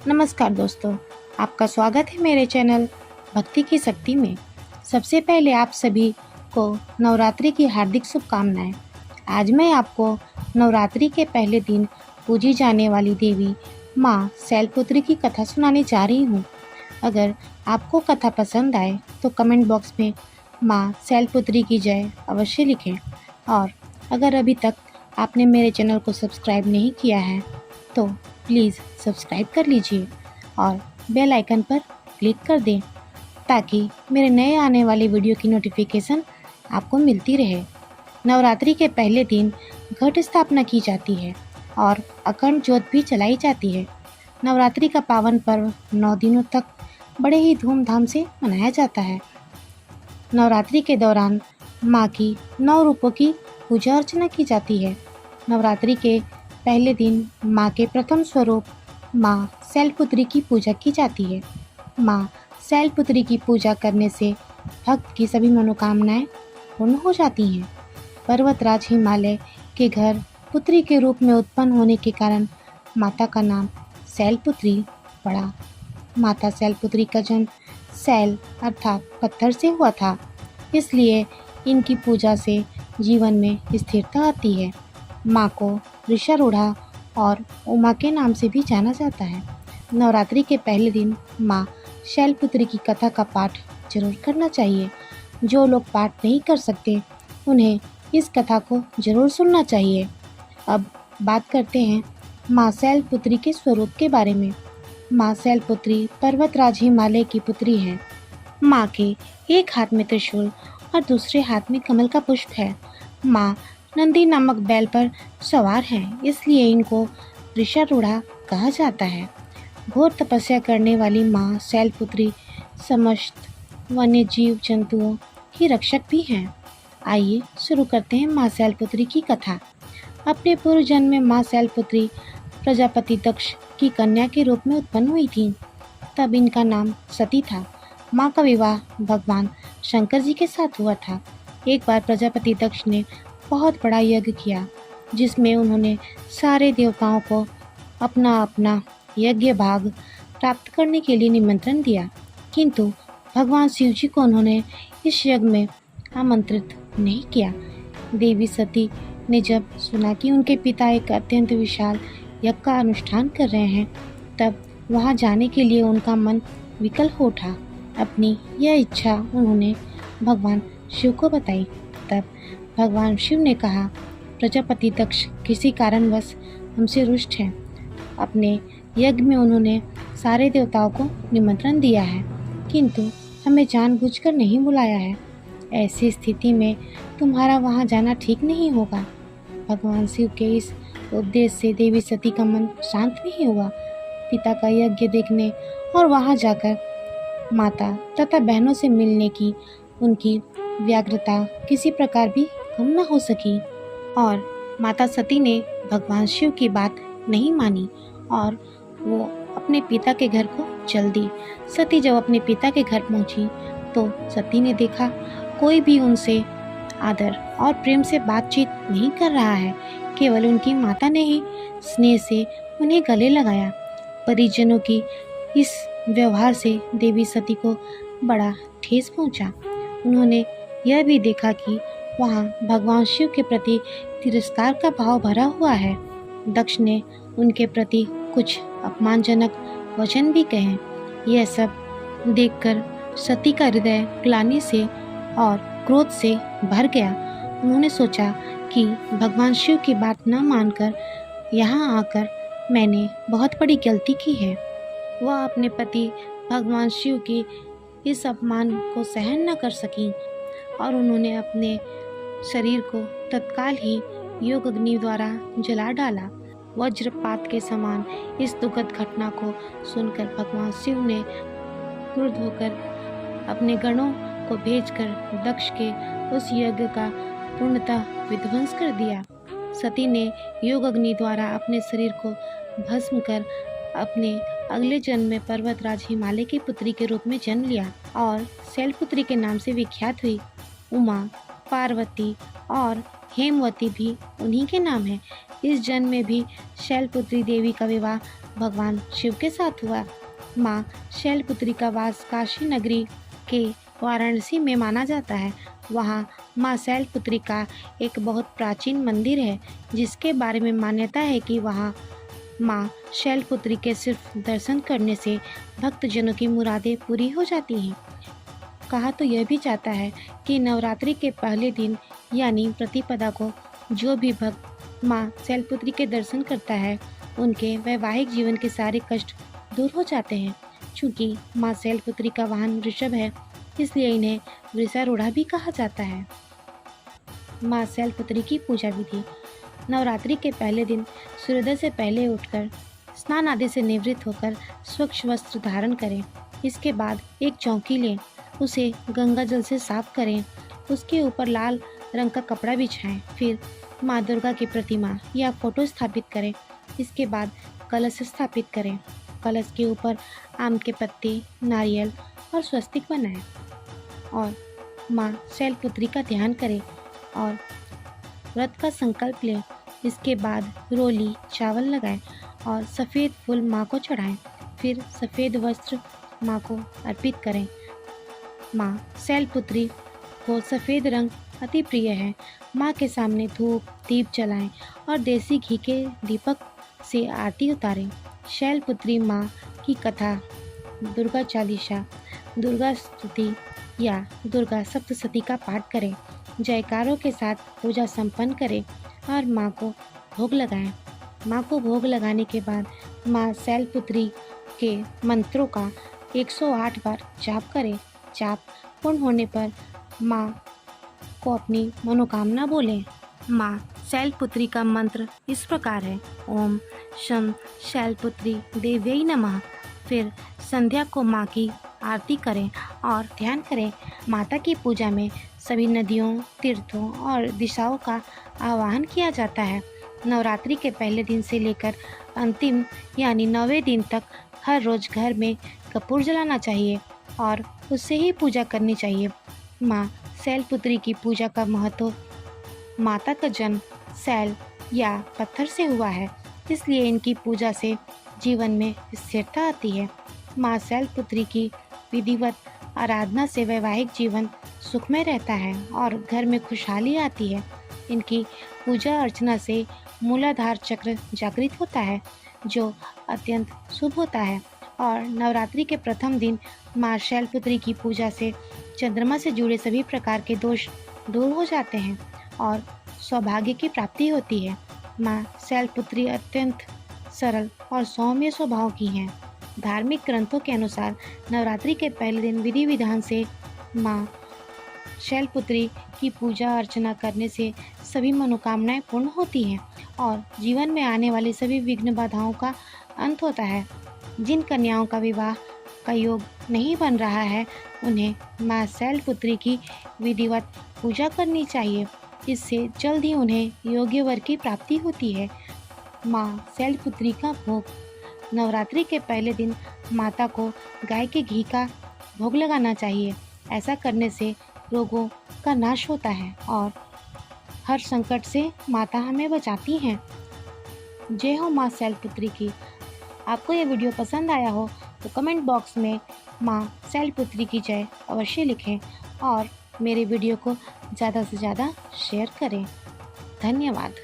नमस्कार दोस्तों, आपका स्वागत है मेरे चैनल भक्ति की शक्ति में। सबसे पहले आप सभी को नवरात्रि की हार्दिक शुभकामनाएं। आज मैं आपको नवरात्रि के पहले दिन पूजी जाने वाली देवी माँ शैलपुत्री की कथा सुनाने जा रही हूँ। अगर आपको कथा पसंद आए तो कमेंट बॉक्स में माँ शैलपुत्री की जय अवश्य लिखें। और अगर अभी तक आपने मेरे चैनल को सब्सक्राइब नहीं किया है तो प्लीज़ सब्सक्राइब कर लीजिए और बेल आइकन पर क्लिक कर दें ताकि मेरे नए आने वाले वीडियो की नोटिफिकेशन आपको मिलती रहे। नवरात्रि के पहले दिन घट स्थापना की जाती है और अखंड ज्योत भी जलाई जाती है। नवरात्रि का पावन पर्व 9 दिनों तक बड़े ही धूमधाम से मनाया जाता है। नवरात्रि के दौरान माँ की 9 रूपों की पूजा अर्चना की जाती है। नवरात्रि के पहले दिन माँ के प्रथम स्वरूप माँ शैलपुत्री की पूजा की जाती है। माँ शैलपुत्री की पूजा करने से भक्त की सभी मनोकामनाएं पूर्ण हो जाती हैं। पर्वतराज हिमालय के घर पुत्री के रूप में उत्पन्न होने के कारण माता का नाम शैलपुत्री पड़ा। माता शैलपुत्री का जन्म शैल अर्थात पत्थर से हुआ था, इसलिए इनकी पूजा से जीवन में स्थिरता आती है। माँ को ऋषारूढ़ा और उमा के नाम से भी जाना जाता है। नवरात्रि के पहले दिन माँ शैलपुत्री की कथा का पाठ जरूर करना चाहिए। जो लोग पाठ नहीं कर सकते उन्हें इस कथा को जरूर सुनना चाहिए। अब बात करते हैं माँ शैलपुत्री के स्वरूप के बारे में। माँ शैलपुत्री पर्वतराज हिमालय की पुत्री है। माँ के एक हाथ में त्रिशूल और दूसरे हाथ में कमल का पुष्प है। माँ नंदी नामक बैल पर सवार हैं, इसलिए इनको ऋषारूढ़ा कहा जाता है। घोर तपस्या करने वाली माँ शैलपुत्री समस्त वन्य जीव जंतुओं की रक्षक भी हैं। आइए शुरू करते हैं माँ शैलपुत्री की कथा। अपने पूर्व जन्म में माँ शैलपुत्री प्रजापति दक्ष की कन्या के रूप में उत्पन्न हुई थी। तब इनका नाम सती था। माँ का विवाह भगवान शंकर जी के साथ हुआ था। एक बार प्रजापति दक्ष ने बहुत बड़ा यज्ञ किया, जिसमें उन्होंने सारे देवताओं को अपना अपना यज्ञ भाग प्राप्त करने के लिए निमंत्रण दिया, किंतु भगवान शिव जी को उन्होंने इस यज्ञ में आमंत्रित नहीं किया। देवी सती ने जब सुना कि उनके पिता एक अत्यंत विशाल यज्ञ का अनुष्ठान कर रहे हैं, तब वहां जाने के लिए उनका मन विकल हो उठा। अपनी यह इच्छा उन्होंने भगवान शिव को बताई। तब भगवान शिव ने कहा, प्रजापति दक्ष किसी कारणवश हमसे रुष्ट हैं। अपने यज्ञ में उन्होंने सारे देवताओं को निमंत्रण दिया है, किंतु हमें जानबूझकर नहीं बुलाया है। ऐसी स्थिति में तुम्हारा वहां जाना ठीक नहीं होगा। भगवान शिव के इस उपदेश से देवी सती का मन शांत नहीं हुआ। पिता का यज्ञ देखने और वहां जाकर माता तथा बहनों से मिलने की उनकी व्याग्रता किसी प्रकार भी कम न हो सकी और माता सती ने भगवान शिव की बात नहीं मानी और वो अपने पिता के घर को चल दी। सती जब अपने पिता के घर पहुंची तो सती ने देखा कोई भी उनसे आदर और प्रेम से बातचीत नहीं कर रहा है। केवल उनकी माता ने ही स्नेह से उन्हें गले लगाया। परिजनों की इस व्यवहार से देवी सती को बड़ा ठेस पहुंचा। उन्होंने यह भी देखा कि वहाँ भगवान शिव के प्रति तिरस्कार का भाव भरा हुआ है। दक्ष ने उनके प्रति कुछ अपमानजनक वचन भी कहे। यह सब देखकर सती का हृदय ग्लानि से और क्रोध से भर गया। उन्होंने सोचा कि भगवान शिव की बात न मानकर यहाँ आकर मैंने बहुत बड़ी गलती की है। वह अपने पति भगवान शिव की इस अपमान को सहन न कर सकी और उन्होंने अपने शरीर को तत्काल ही योग अग्नि द्वारा जला डाला। वज्रपात के समान इस दुखद घटना को सुनकर भगवान शिव ने क्रुद्ध होकर अपने गणों को भेजकर दक्ष के उस यज्ञ का पूर्णतः विध्वंस कर दिया। सती ने योग अग्नि द्वारा अपने शरीर को भस्म कर अपने अगले जन्म में पर्वतराज हिमालय की पुत्री के रूप में जन्म लिया और शैलपुत्री के नाम से विख्यात हुई। उमा, पार्वती और हेमवती भी उन्हीं के नाम हैं। इस जन्म में भी शैलपुत्री देवी का विवाह भगवान शिव के साथ हुआ। माँ शैलपुत्री का वास काशी नगरी के वाराणसी में माना जाता है। वहाँ माँ शैलपुत्री का एक बहुत प्राचीन मंदिर है, जिसके बारे में मान्यता है कि वहाँ माँ शैलपुत्री के सिर्फ दर्शन करने से भक्तजनों की मुरादें पूरी हो जाती हैं। कहा तो यह भी जाता है कि नवरात्रि के पहले दिन यानी प्रतिपदा को जो भी भक्त माँ शैलपुत्री के दर्शन करता है, उनके वैवाहिक जीवन के सारे कष्ट दूर हो जाते हैं। चूँकि माँ शैलपुत्री का वाहन वृषभ है, इसलिए इन्हें वृषारूढ़ा भी कहा जाता है। माँ शैलपुत्री की पूजा विधि। नवरात्रि के पहले दिन सूर्योदय से पहले उठकर स्नान आदि से निवृत्त होकर स्वच्छ वस्त्र धारण करें। इसके बाद एक चौकी लें, उसे गंगा जल से साफ करें, उसके ऊपर लाल रंग का कपड़ा बिछाएं। फिर माँ दुर्गा की प्रतिमा या फोटो स्थापित करें। इसके बाद कलश स्थापित करें। कलश के ऊपर आम के पत्ते, नारियल और स्वस्तिक बनाएं और माँ शैलपुत्री का ध्यान करें और व्रत का संकल्प लें। इसके बाद रोली चावल लगाएं और सफ़ेद फूल माँ को चढ़ाएं। फिर सफ़ेद वस्त्र माँ को अर्पित करें। माँ शैलपुत्री को सफ़ेद रंग अति प्रिय है। माँ के सामने धूप दीप जलाएं और देसी घी के दीपक से आरती उतारें। शैलपुत्री माँ की कथा, दुर्गा चालीसा, दुर्गा स्तुति या दुर्गा सप्तशती का पाठ करें। जयकारों के साथ पूजा संपन्न करें और माँ को भोग लगाएं। माँ को भोग लगाने के बाद माँ शैलपुत्री के मंत्रों का 108 बार जाप करें। जाप पूर्ण होने पर माँ को अपनी मनोकामना बोलें। माँ शैलपुत्री का मंत्र इस प्रकार है: ओम शं शैलपुत्री देव्यै नमः। फिर संध्या को माँ की आरती करें और ध्यान करें। माता की पूजा में सभी नदियों, तीर्थों और दिशाओं का आवाहन किया जाता है। नवरात्रि के पहले दिन से लेकर अंतिम यानी 9वें दिन तक हर रोज़ घर में कपूर जलाना चाहिए और उससे ही पूजा करनी चाहिए। माँ शैलपुत्री की पूजा का महत्व: माता का जन्म शैल या पत्थर से हुआ है, इसलिए इनकी पूजा से जीवन में स्थिरता आती है। माँ शैलपुत्री की विधिवत आराधना से वैवाहिक जीवन सुखमय रहता है और घर में खुशहाली आती है। इनकी पूजा अर्चना से मूलाधार चक्र जागृत होता है, जो अत्यंत शुभ होता है। और नवरात्रि के प्रथम दिन माँ शैलपुत्री की पूजा से चंद्रमा से जुड़े सभी प्रकार के दोष दूर हो जाते हैं और सौभाग्य की प्राप्ति होती है। माँ शैलपुत्री अत्यंत सरल और सौम्य स्वभाव की हैं। धार्मिक ग्रंथों के अनुसार नवरात्रि के पहले दिन विधि विधान से माँ शैलपुत्री की पूजा अर्चना करने से सभी मनोकामनाएं पूर्ण होती हैं और जीवन में आने वाली सभी विघ्न बाधाओं का अंत होता है। जिन कन्याओं का विवाह का योग नहीं बन रहा है, उन्हें माँ शैलपुत्री की विधिवत पूजा करनी चाहिए। इससे जल्द ही उन्हें योग्य वर की प्राप्ति होती है। माँ शैलपुत्री का भोग। नवरात्रि के पहले दिन माता को गाय के घी का भोग लगाना चाहिए। ऐसा करने से रोगों का नाश होता है और हर संकट से माता हमें बचाती हैं। जय हो माँ शैलपुत्री की। आपको ये वीडियो पसंद आया हो तो कमेंट बॉक्स में माँ शैलपुत्री की जय अवश्य लिखें और मेरे वीडियो को ज़्यादा से ज़्यादा शेयर करें। धन्यवाद।